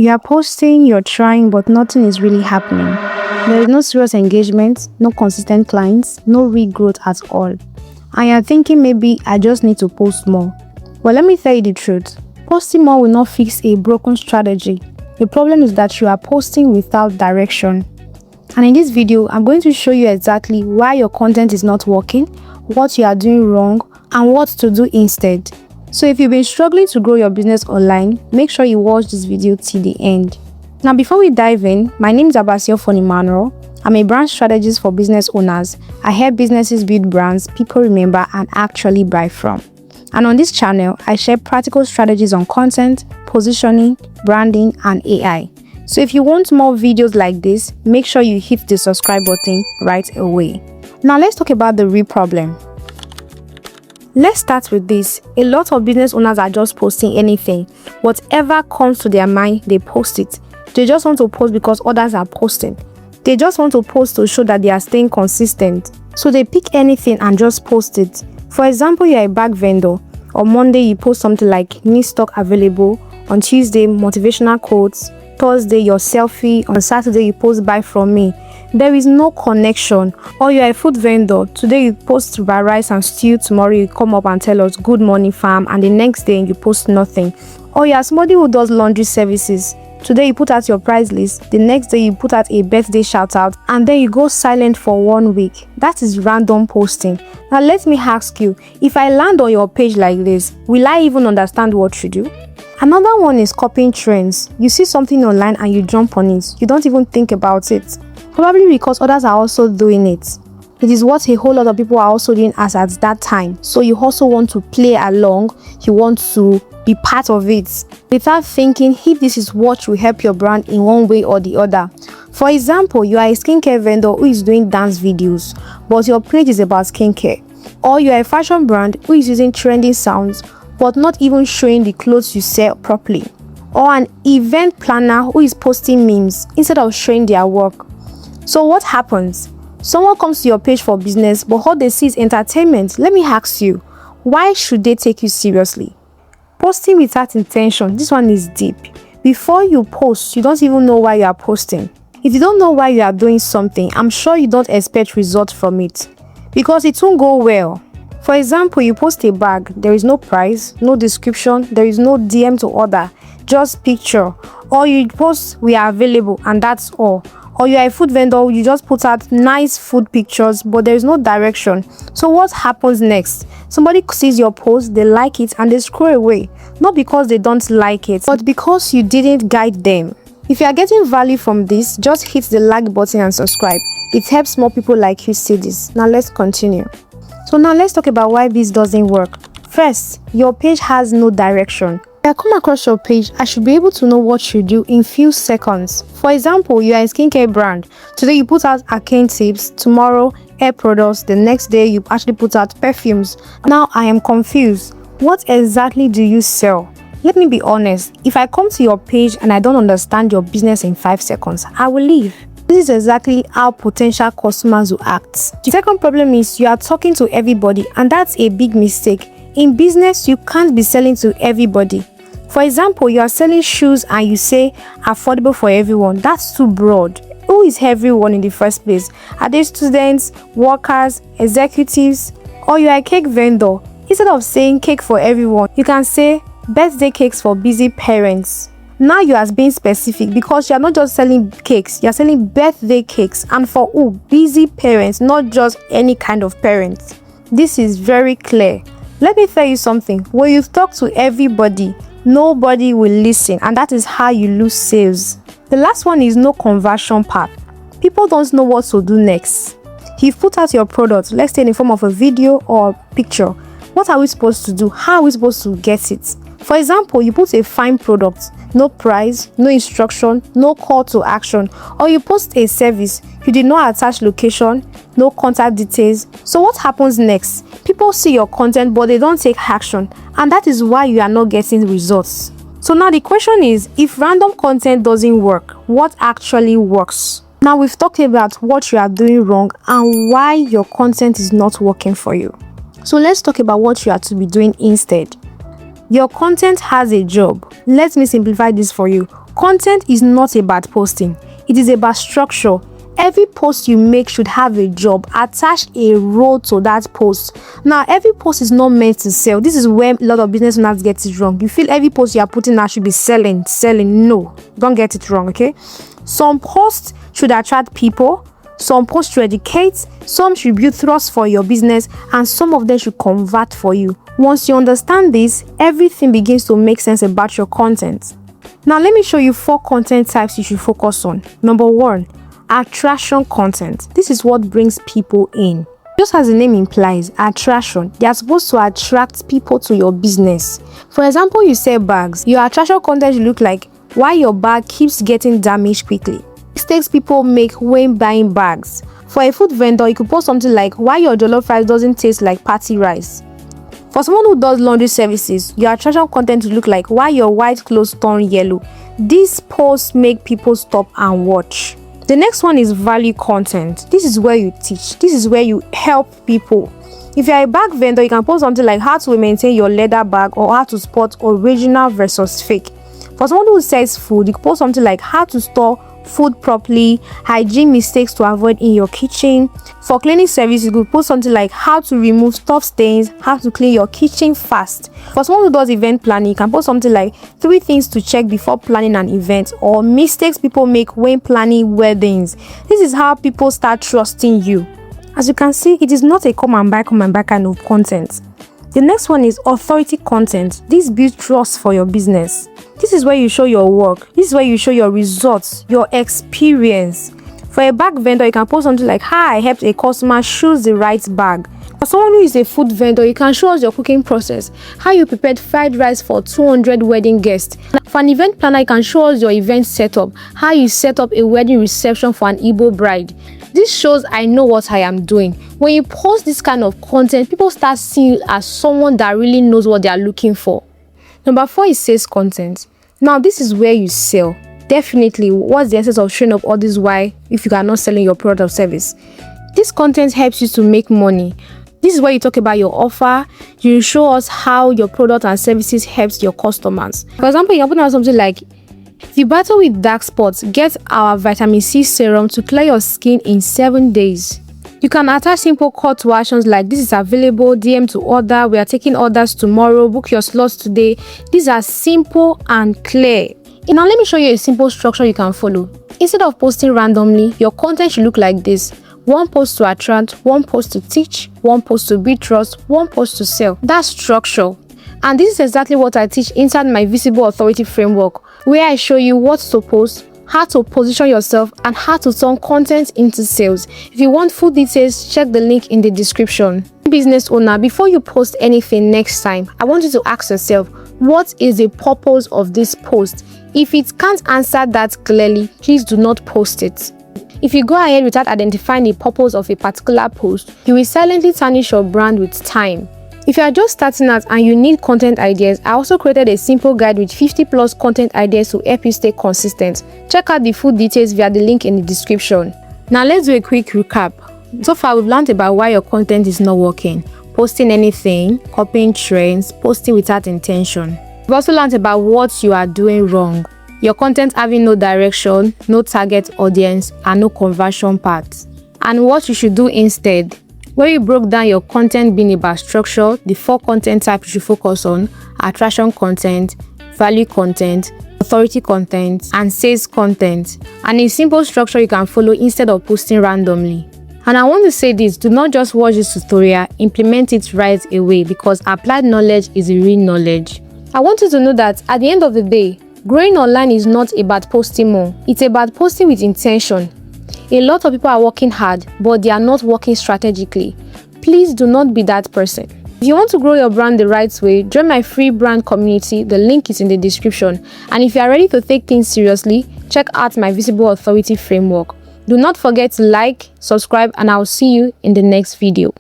You are posting, you're trying, but nothing is really happening. There is no serious engagement, no consistent clients, no real growth at all. And you're thinking maybe I just need to post more. Well, let me tell you the truth. Posting more will not fix a broken strategy. The problem is that you are posting without direction. And in this video, I'm going to show you exactly why your content is not working, what you are doing wrong, and what to do instead. So if you've been struggling to grow your business online, make sure you watch this video till the end. Now before we dive in, my name is Abasiofon Emmanuel. I'm a brand strategist for business owners. I help businesses build brands people remember and actually buy from. And on this channel, I share practical strategies on content, positioning, branding, and AI. So if you want more videos like this, make sure you hit the subscribe button right away. Now let's talk about the real problem. Let's start with this. A lot of business owners are just posting anything. Whatever comes to their mind, they post it. They just want to post because others are posting. They just want to post to show that they are staying consistent. So they pick anything and just post it. For example, you're a bag vendor. On Monday, you post something like new stock available. On Tuesday, motivational quotes. Thursday, your selfie. On Saturday, you post buy from me. There is no connection. Or you're a food vendor. Today you post about rice and stew. Tomorrow you come up and tell us good morning fam, and the next day you post nothing. Or you're somebody who does laundry services. Today you put out your price list, the next day you put out a birthday shout out, and then you go silent for 1 week. That is random posting. Now let me ask you, if I land on your page like this, will I even understand what you do? Another one is copying trends. You see something online and you jump on it. You don't even think about it. Probably because others are also doing it. It is what a whole lot of people are also doing as at that time. So you also want to play along. You want to be part of it without thinking if this is what will help your brand in one way or the other. For example, you are a skincare vendor who is doing dance videos, but your page is about skincare. Or you are a fashion brand who is using trending sounds, but not even showing the clothes you sell properly. Or an event planner who is posting memes instead of showing their work. So what happens? Someone comes to your page for business, but all they see is entertainment. Let me ask you, why should they take you seriously? Posting without intention, this one is deep. Before you post, you don't even know why you are posting. If you don't know why you are doing something, I'm sure you don't expect results from it, because it won't go well. For example, you post a bag, there is no price, no description, there is no DM to order, just picture. Or you post we are available and that's all. Or you are a food vendor, you just put out nice food pictures, but there is no direction. So what happens next? Somebody sees your post, they like it, and they scroll away. Not because they don't like it, but because you didn't guide them. If you are getting value from this, just hit the like button and subscribe. It helps more people like you see this. Now let's continue. So now let's talk about why this doesn't work. First, your page has no direction. If I come across your page, I should be able to know what you do in few seconds. For example, you are a skincare brand. Today you put out arcane tips, tomorrow hair products, the next day you actually put out perfumes. Now I am confused. What exactly do you sell? Let me be honest, if I come to your page and I don't understand your business in 5 seconds, I will leave. This is exactly how potential customers will act. The second problem is you are talking to everybody, and that's a big mistake. In business, you can't be selling to everybody. For example, you are selling shoes and you say affordable for everyone. That's too broad. Who is everyone in the first place? Are they students, workers, executives? Or you are a cake vendor. Instead of saying cake for everyone, you can say birthday cakes for busy parents. Now you are being specific because you are not just selling cakes, you are selling birthday cakes, and for who? Busy parents, not just any kind of parents. This is very clear. Let me tell you something. When you talk to everybody, nobody will listen, and that is how you lose sales. The last one is no conversion path. People don't know what to do next. You've put out your product, let's say in the form of a video or a picture. What are we supposed to do? How are we supposed to get it? For example, you put a fine product, no price, no instruction, no call to action. Or you post a service, you did not attach location, no contact details. So what happens next? People see your content but they don't take action, and that is why you are not getting results. So now the question is, if random content doesn't work, what actually works? Now we've talked about what you are doing wrong and why your content is not working for you. So let's talk about what you are to be doing instead. Your content has a job. Let me simplify this for you. Content is not about posting. It is about structure. Every post you make should have a job. Attach a role to that post. Now, every post is not meant to sell. This is where a lot of business owners get it wrong. You feel every post you are putting out should be selling. No, don't get it wrong, okay? Some posts should attract people. Some posts should educate. Some should build trust for your business. And some of them should convert for you. Once you understand this, everything begins to make sense about your content. Now, let me show you 4 content types you should focus on. Number 1, attraction content. This is what brings people in. Just as the name implies, attraction, they are supposed to attract people to your business. For example, you sell bags. Your attraction content should look like why your bag keeps getting damaged quickly. Mistakes people make when buying bags. For a food vendor, you could post something like why your jollof rice doesn't taste like party rice. For someone who does laundry services, your attraction content will look like why your white clothes turn yellow. These posts make people stop and watch. The next one is value content. This is where you teach. This is where you help people. If you are a bag vendor, you can post something like how to maintain your leather bag or how to spot original versus fake. For someone who sells food, you can post something like how to store food properly, hygiene mistakes to avoid in your kitchen. For cleaning service, you could post something like how to remove stuff stains, how to clean your kitchen fast. For someone who does event planning, you can post something like 3 things to check before planning an event, or mistakes people make when planning weddings. This is how people start trusting you. As you can see, it is not a come and buy kind of content. The next one is authority content. This builds trust for your business. This is where you show your work. This is where you show your results, your experience. For a bag vendor, you can post something like how I helped a customer choose the right bag. For someone who is a food vendor, you can show us your cooking process, how you prepared fried rice for 200 wedding guests. For an event planner, you can show us your event setup, how you set up a wedding reception for an Igbo bride. This shows I know what I am doing. When you post this kind of content, people start seeing you as someone that really knows what they are looking for. Number 4 is sales content. Now, this is where you sell. Definitely, what's the essence of showing up all this why if you are not selling your product or service? This content helps you to make money. This is where you talk about your offer. You show us how your product and services helps your customers. For example, you can put out something like, if you battle with dark spots, get our vitamin C serum to clear your skin in 7 days. You can attach simple call to actions like this is available, DM to order, we are taking orders tomorrow, book your slots today. These are simple and clear. Now let me show you a simple structure you can follow. Instead of posting randomly, your content should look like this. 1 post to attract, 1 post to teach, 1 post to build trust, 1 post to sell. That's structure. And this is exactly what I teach inside my visible authority framework, where I show you what to post, how to position yourself, and how to turn content into sales. If you want full details, check the link in the description. Business owner, before you post anything next time, I want you to ask yourself, what is the purpose of this post? If it can't answer that clearly, please do not post it. If you go ahead without identifying the purpose of a particular post, you will silently tarnish your brand with time. If you are just starting out and you need content ideas, I also created a simple guide with 50+ content ideas to help you stay consistent. Check out the full details via the link in the description. Now let's do a quick recap. So far, we've learned about why your content is not working, posting anything, copying trends, posting without intention. We've also learned about what you are doing wrong. Your content having no direction, no target audience, and no conversion paths. And what you should do instead. Where you broke down your content being about structure, the 4 content types you should focus on: attraction content, value content, authority content, and sales content. And a simple structure you can follow instead of posting randomly. And I want to say this, do not just watch this tutorial, implement it right away, because applied knowledge is a real knowledge. I want you to know that at the end of the day, growing online is not about posting more. It's about posting with intention. A lot of people are working hard, but they are not working strategically. Please do not be that person. If you want to grow your brand the right way, join my free brand community. The link is in the description. And if you are ready to take things seriously, check out my visible authority framework. Do not forget to like, subscribe, and I'll see you in the next video.